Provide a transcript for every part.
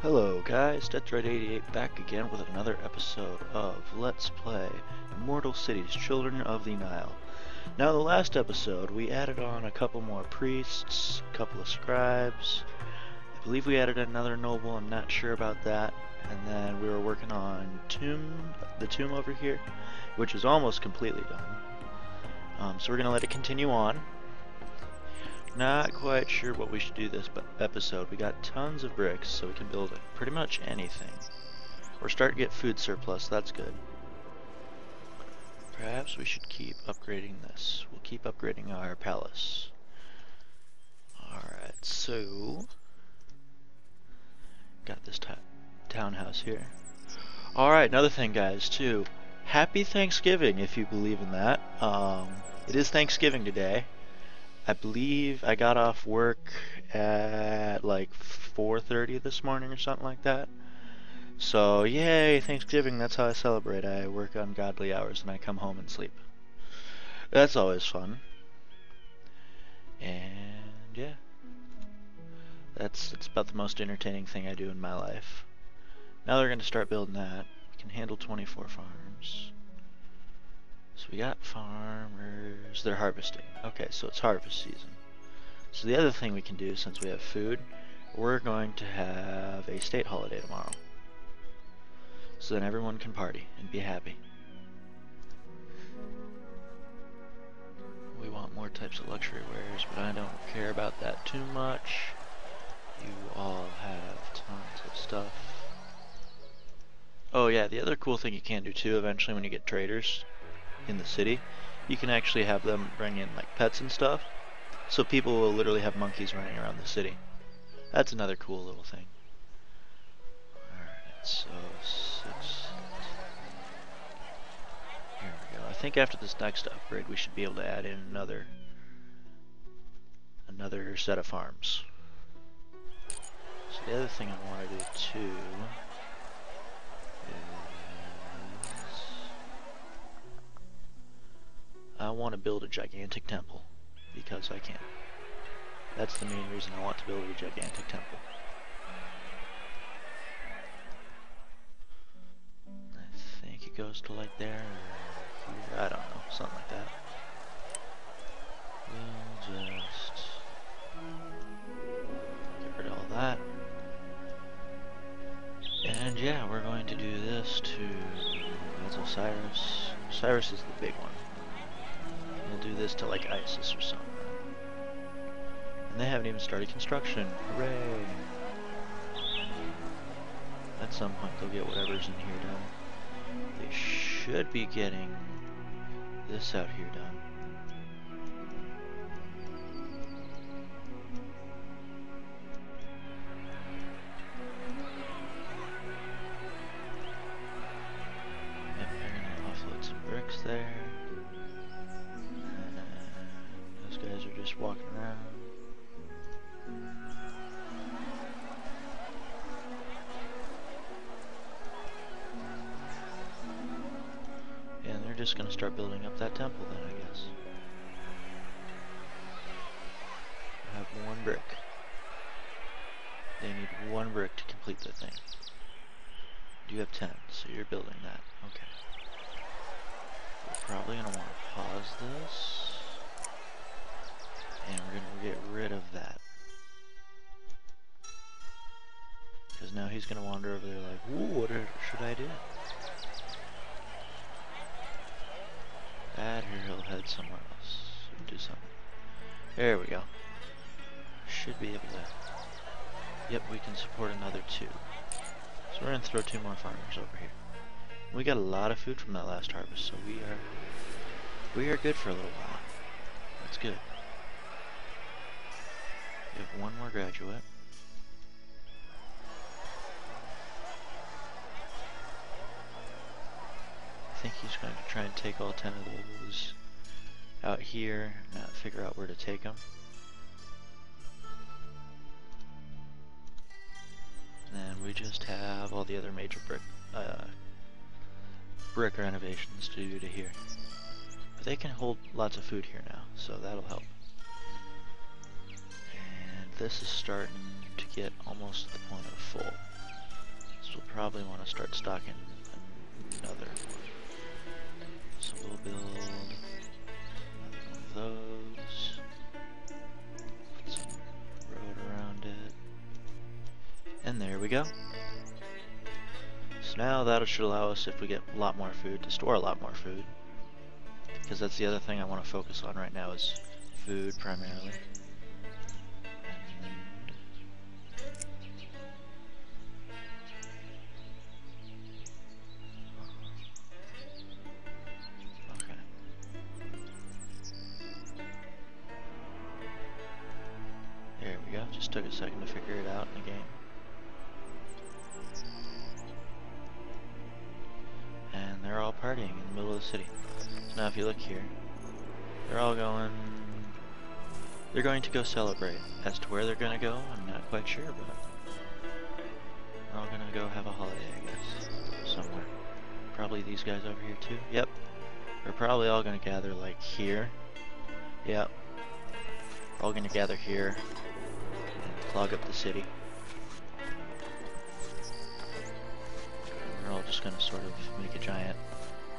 Hello guys, Deaththread88 back again with another episode of Let's Play Immortal Cities, Children of the Nile. Now, the last episode, we added on a couple more priests, a couple of scribes. I believe we added another noble, I'm not sure about that. And then we were working on the tomb over here, which is almost completely done. So we're going to let it continue on. Not quite sure what we should do this episode. We got tons of bricks, so we can build pretty much anything. We're starting to get food surplus, that's good. Perhaps we should keep upgrading this. We'll keep upgrading our palace. Alright, so... got this townhouse here. Alright, another thing guys, too. Happy Thanksgiving, if you believe in that. It is Thanksgiving today. I believe I got off work at like 4:30 this morning or something like that. So yay, Thanksgiving, that's how I celebrate. I work ungodly hours and I come home and sleep. That's always fun. And yeah. It's about the most entertaining thing I do in my life. Now they're going to start building that. We can handle 24 farms. So we got farmers, they're harvesting. Okay, so it's harvest season. So the other thing we can do, since we have food, we're going to have a state holiday tomorrow. So then everyone can party and be happy. We want more types of luxury wares, but I don't care about that too much. You all have tons of stuff. Oh yeah, the other cool thing you can do too, eventually when you get traders in the city, you can actually have them bring in like pets and stuff, so people will literally have monkeys running around the city. That's another cool little thing. Alright, so 6. Here we go. I think after this next upgrade we should be able to add in another set of farms. So the other thing I want to do too is I want to build a gigantic temple, because I can. That's the main reason I want to build a gigantic temple. I think it goes to like there, or here, I don't know, something like that. We'll just get rid of all that. And yeah, we're going to do this to, that's Osiris. Osiris is the big one. We'll do this to like Isis or something. And they haven't even started construction. Hooray! At some point they'll get whatever's in here done. They should be getting this out here done. Yep, they're gonna offload some bricks there. Those guys are just walking around. And they're just gonna start building up that temple then, I guess. I have 1 brick. They need 1 brick to complete the thing. You have 10, so you're building that. Okay. We're probably gonna want to pause this. And we're gonna get rid of that. Because now he's gonna wander over there like, ooh, what should I do? That or he'll head somewhere else and do something. There we go. Should be able to. Yep, we can support another 2. So we're gonna throw 2 more farmers over here. We got a lot of food from that last harvest, so we are good for a little while. That's good. We have 1 more graduate. I think he's going to try and take all 10 of those out here, not figure out where to take them. And we just have all the other major brick renovations to do to here. But they can hold lots of food here now, so that'll help. And this is starting to get almost to the point of full. probably want to start stocking another one. So we'll build another one of those. Put some road around it. And there we go. So now that should allow us, if we get a lot more food, to store a lot more food. Because that's the other thing I want to focus on right now is food primarily. There we go, just took a second to figure it out in the game. And they're all partying in the middle of the city. So now if you look here, they're all going to go celebrate. As to where they're going to go, I'm not quite sure, but they're all going to go have a holiday, I guess, somewhere. Probably these guys over here too. Yep, they're probably all going to gather like here. Yep, all going to gather here. Clog up the city. And we're all just going to sort of make a giant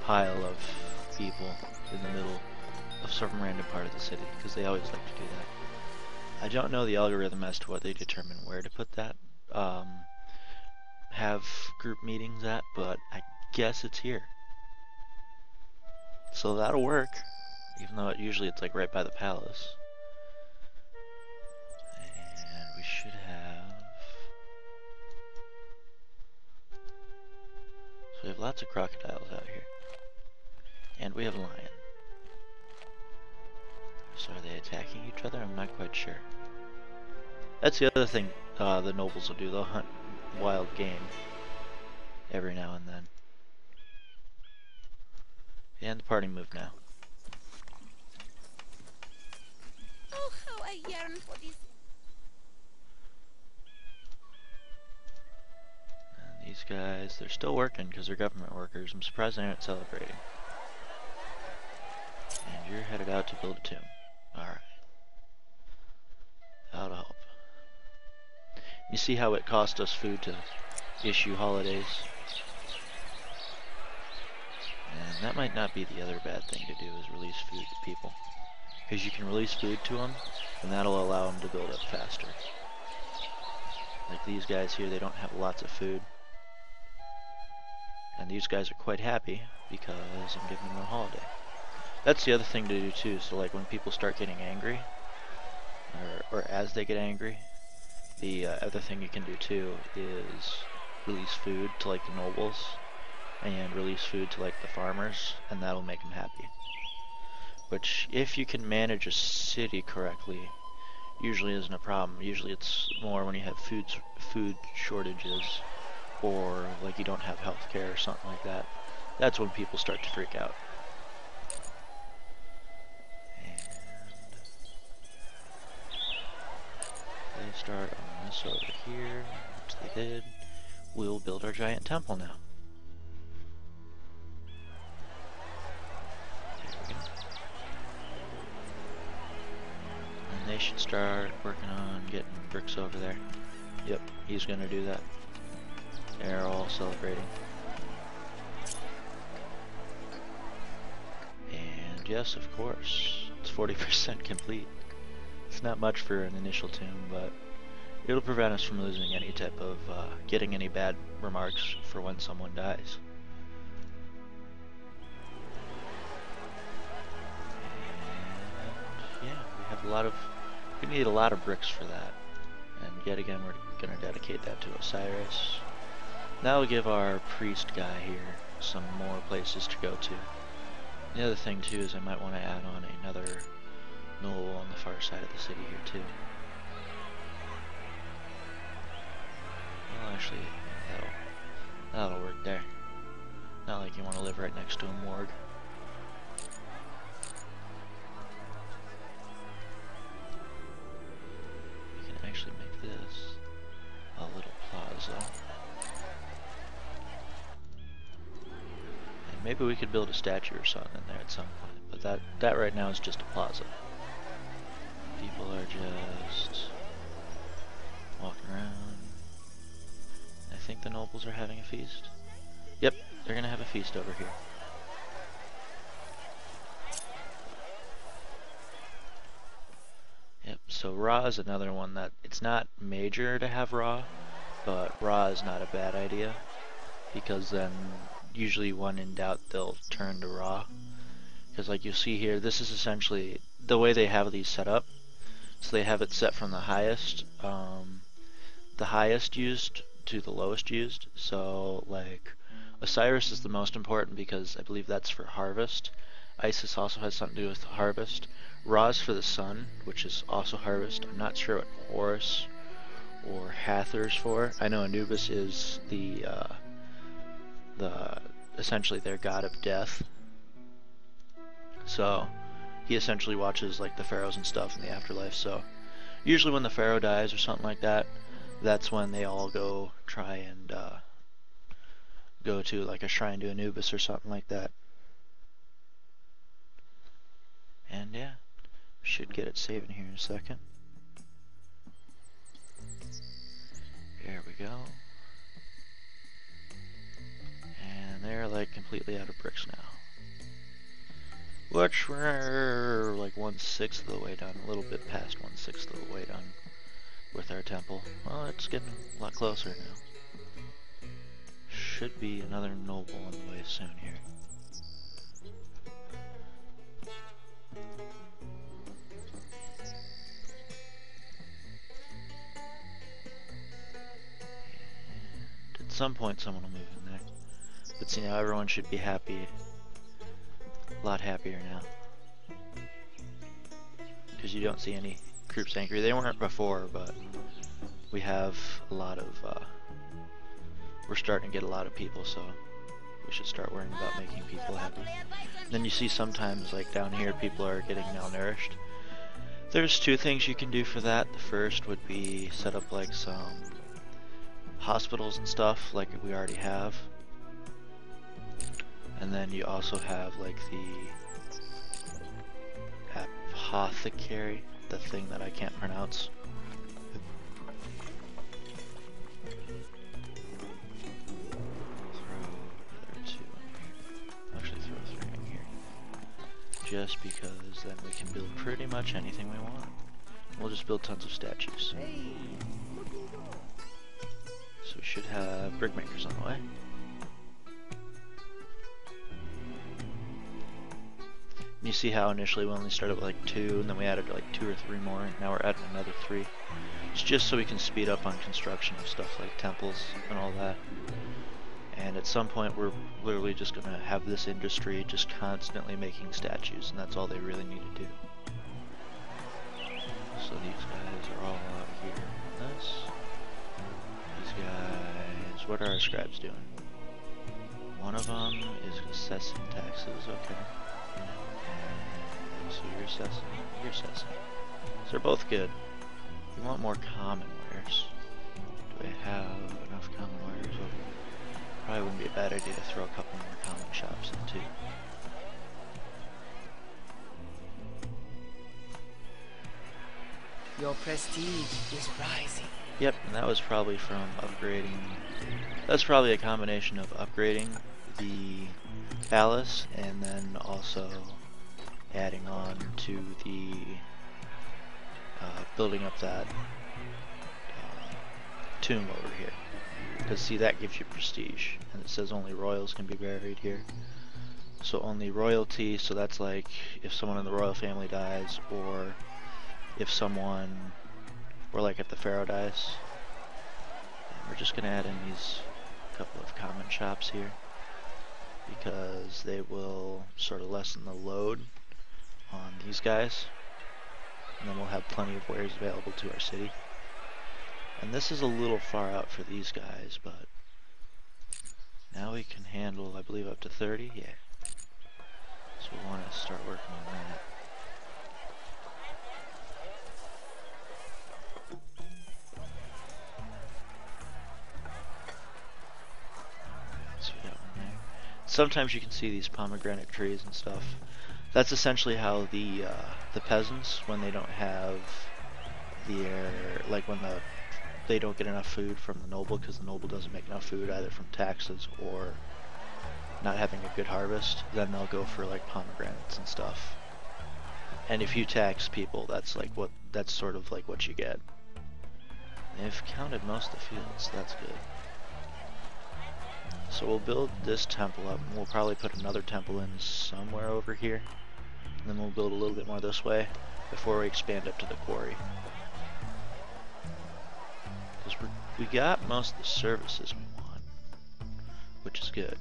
pile of people in the middle of some random part of the city, because they always like to do that. I don't know the algorithm as to what they determine where to put that, have group meetings at, but I guess it's here. So that'll work, even though usually it's like right by the palace. We should have... So we have lots of crocodiles out here. And we have a lion. So are they attacking each other? I'm not quite sure. That's the other thing the nobles will do. They'll hunt wild game every now and then. And the party move now. Oh, how I yearn for this. These guys, they're still working because they're government workers. I'm surprised they aren't celebrating. And you're headed out to build a tomb. Alright. That'll help. You see how it cost us food to issue holidays? And that might not be the other bad thing to do, is release food to people. Because you can release food to them, and that'll allow them to build up faster. Like these guys here, they don't have lots of food. And these guys are quite happy because I'm giving them a holiday. That's the other thing to do too, so like when people start getting angry, or as they get angry, the other thing you can do too is release food to like the nobles, and release food to like the farmers, and that'll make them happy. Which, if you can manage a city correctly, usually isn't a problem. Usually it's more when you have food shortages, or like you don't have health care or something like that. That's when people start to freak out. And they start on this over here, which they did. We'll build our giant temple now. There we go. And they should start working on getting bricks over there. Yep, he's gonna do that. They're all celebrating. And yes, of course, it's 40% complete. It's not much for an initial tomb, but it'll prevent us from losing any type of, getting any bad remarks for when someone dies. And yeah, we need a lot of bricks for that. And yet again, we're going to dedicate that to Osiris. That'll give our priest guy here some more places to go to. The other thing too is I might want to add on another knoll on the far side of the city here too. Well, actually, that'll work there. Not like you want to live right next to a morgue. We can actually make this a little plaza. Maybe we could build a statue or something in there at some point, but that right now is just a plaza. People are just walking around. I think the nobles are having a feast? Yep, they're gonna have a feast over here. Yep, so raw is another one that it's not major to have raw, but raw is not a bad idea, because then usually when in doubt they'll turn to raw. Because like you see here, this is essentially the way they have these set up. So they have it set from the highest used to the lowest used. So like Osiris is the most important because I believe that's for harvest. Isis also has something to do with harvest. Ra is for the sun, which is also harvest. I'm not sure what Horus or Hathor's for. I know Anubis is the essentially their god of death. So he essentially watches like the pharaohs and stuff in the afterlife. So usually when the pharaoh dies or something like that, that's when they all go try and go to like a shrine to Anubis or something like that. And yeah, should get it saving here in a second. There we go. And they're like completely out of bricks now. Which we're like 1/6 of the way done, a little bit past 1/6 of the way done with our temple. Well, it's getting a lot closer now. Should be another noble on the way soon here. And at some point someone will move in there. But see, now everyone should be happy. A lot happier now. Because you don't see any groups angry. They weren't before, but we have a lot of, we're starting to get a lot of people, so we should start worrying about making people happy. And then you see sometimes, like down here, people are getting malnourished. There's two things you can do for that. The first would be set up like some hospitals and stuff, like we already have. And then you also have like the apothecary, the thing that I can't pronounce. Throw another 2 in here. Actually throw 3 in here. Just because then we can build pretty much anything we want. We'll just build tons of statues. So we should have brickmakers on the way. You see how initially we only started with like 2, and then we added like 2 or 3 more, and now we're adding another 3. It's just so we can speed up on construction of stuff like temples and all that. And at some point we're literally just going to have this industry just constantly making statues, and that's all they really need to do. So these guys are all out here on this. These guys, what are our scribes doing? One of them is assessing taxes, okay. So you're assessing, you're assessing. So they're both good. We want more common wares. Do we have enough common wares? Oh, probably wouldn't be a bad idea to throw a couple more common shops in too. Your prestige is rising. Yep, and that was probably from upgrading. That's probably a combination of upgrading the palace and then also adding on to the building up that tomb over here. Because see, that gives you prestige, and it says only royals can be buried here. So only royalty, so that's like if someone in the royal family dies, or if someone, or like if the pharaoh dies. And we're just gonna add in these couple of common shops here, because they will sort of lessen the load on these guys, and then we'll have plenty of wares available to our city. And this is a little far out for these guys, but now we can handle, I believe, up to 30, yeah. So we want to start working on that. So we got one there. Sometimes you can see these pomegranate trees and stuff. That's essentially how the peasants, when they don't have their, like when the they don't get enough food from the noble because the noble doesn't make enough food either from taxes or not having a good harvest, then they'll go for like pomegranates and stuff. And if you tax people, that's sort of like what you get. They've counted most of the fields, that's good. So we'll build this temple up, and we'll probably put another temple in somewhere over here. And then we'll build a little bit more this way before we expand up to the quarry. Because we got most of the services we want, which is good.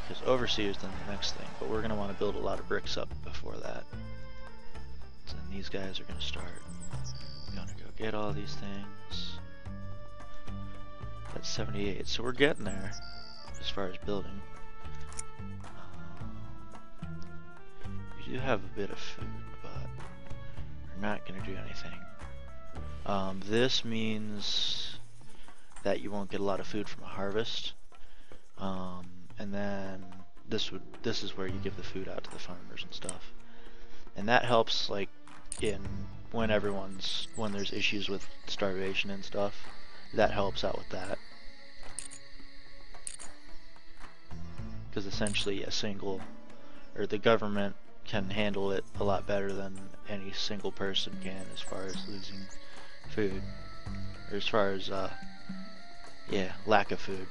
Because overseer's then the next thing, but we're going to want to build a lot of bricks up before that. So then these guys are going to start. Gonna go get all these things. That's 78, so we're getting there as far as building. We do have a bit of food, but we're not gonna do anything. This means that you won't get a lot of food from a harvest, and then this is where you give the food out to the farmers and stuff, and that helps like when there's issues with starvation and stuff. That helps out with that, because essentially the government can handle it a lot better than any single person can as far as losing food, or as far as lack of food.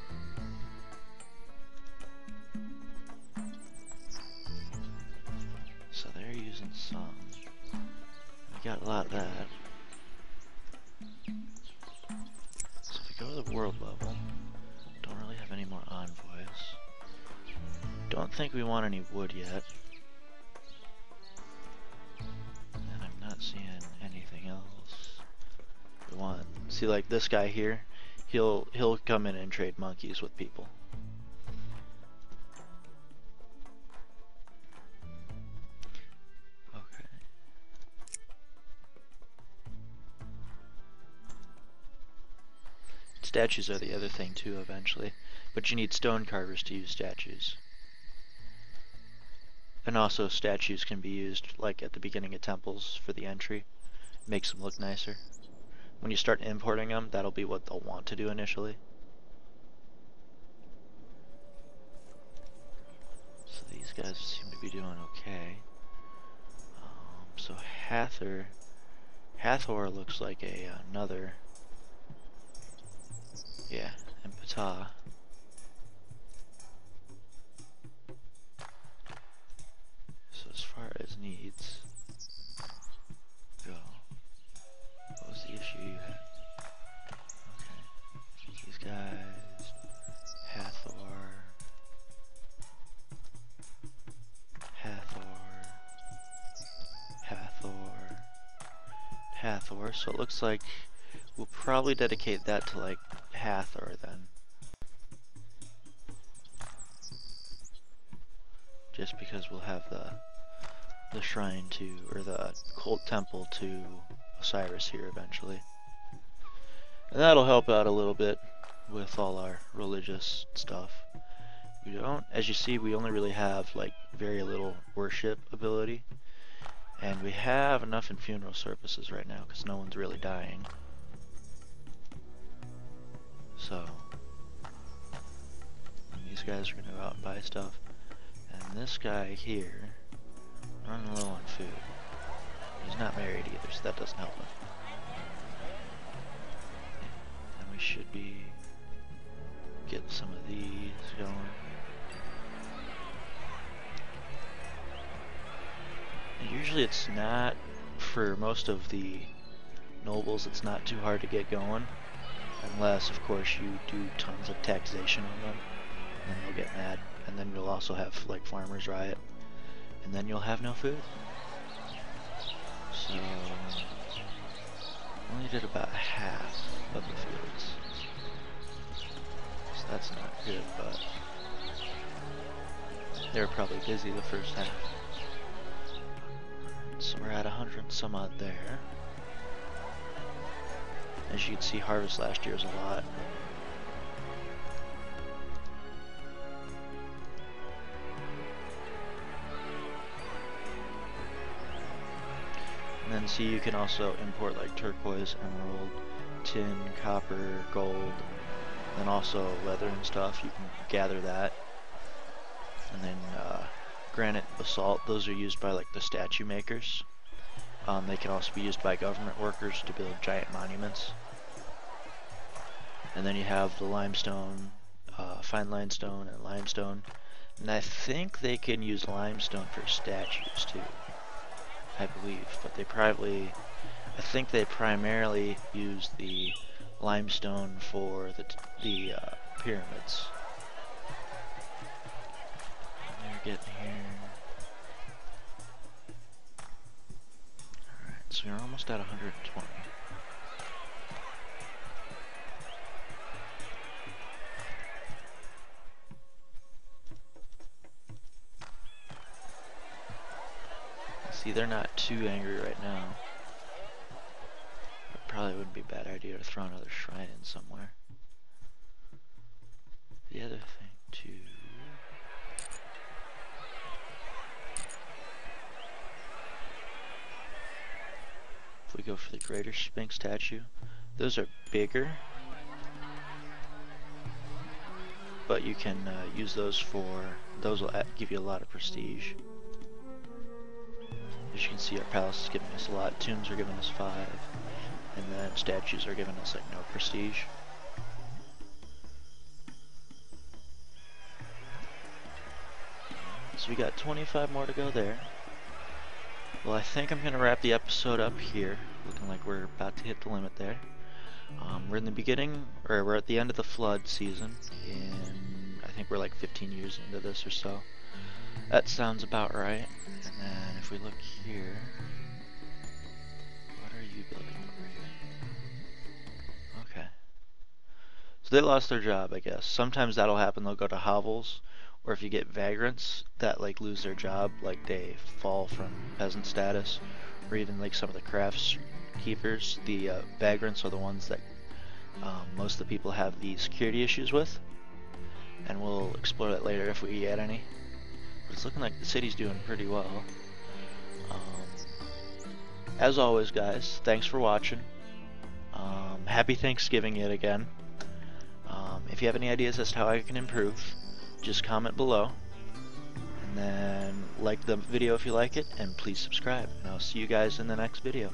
So they're using some. We got a lot of that. So if we go to the world level, don't really have any more envoys. Don't think we want any wood yet. And I'm not seeing anything else we want. See, like this guy here, he'll come in and trade monkeys with people. Okay. Statues are the other thing too eventually, but you need stone carvers to use statues. And also statues can be used like at the beginning of temples for the entry. Makes them look nicer. When you start importing them, that'll be what they'll want to do initially. So these guys seem to be doing okay. So Hathor looks like another, and Ptah. So as far as needs go, what was the issue you had? Okay, these guys, Hathor. So it looks like we'll probably dedicate that to like Hathor then. Just because we'll have the shrine to, or the cult temple to Osiris here eventually. And that'll help out a little bit with all our religious stuff. We don't, as you see, we only really have like very little worship ability. And we have enough in funeral services right now because no one's really dying. So these guys are going to go out and buy stuff. And this guy here, running low on food. He's not married either, so that doesn't help him. And we should be getting some of these going. Usually it's not, for most of the nobles, it's not too hard to get going. Unless, of course, you do tons of taxation on them. And then they'll get mad. And then you'll also have, like, farmers riot. And then you'll have no food. So, only did about half of the fields. So that's not good, but they were probably busy the first half. So we're at 100 some odd there. As you can see, harvest last year was a lot. then see you can also import like turquoise, emerald, tin, copper, gold, then also leather and stuff. You can gather that. And then granite, basalt, those are used by like the statue makers. They can also be used by government workers to build giant monuments. And then you have the limestone, fine limestone and limestone. And I think they can use limestone for statues too, I believe. But I think they primarily use the limestone for the pyramids. And they're getting here. Alright, so we're almost at 120. See, they're not too angry right now. It probably wouldn't be a bad idea to throw another shrine in somewhere. The other thing too... If we go for the greater Sphinx statue, those are bigger. But you can use those for... Those will give you a lot of prestige. As you can see, our palace is giving us a lot. Tombs are giving us 5. And then statues are giving us like no prestige. So we got 25 more to go there. Well, I think I'm going to wrap the episode up here. Looking like we're about to hit the limit there. We're in the beginning, or we're at the end of the flood season. And I think we're like 15 years into this or so. That sounds about right. And then if we look here, what are you building over here? Okay. So they lost their job, I guess. Sometimes that'll happen. They'll go to hovels, or if you get vagrants that like lose their job, like they fall from peasant status, or even like some of the crafts keepers. The vagrants are the ones that most of the people have the security issues with, and we'll explore that later if we get any. It's looking like the city's doing pretty well. As always, guys, thanks for watching. Happy Thanksgiving yet again. If you have any ideas as to how I can improve, just comment below. And then like the video if you like it, and please subscribe. And I'll see you guys in the next video.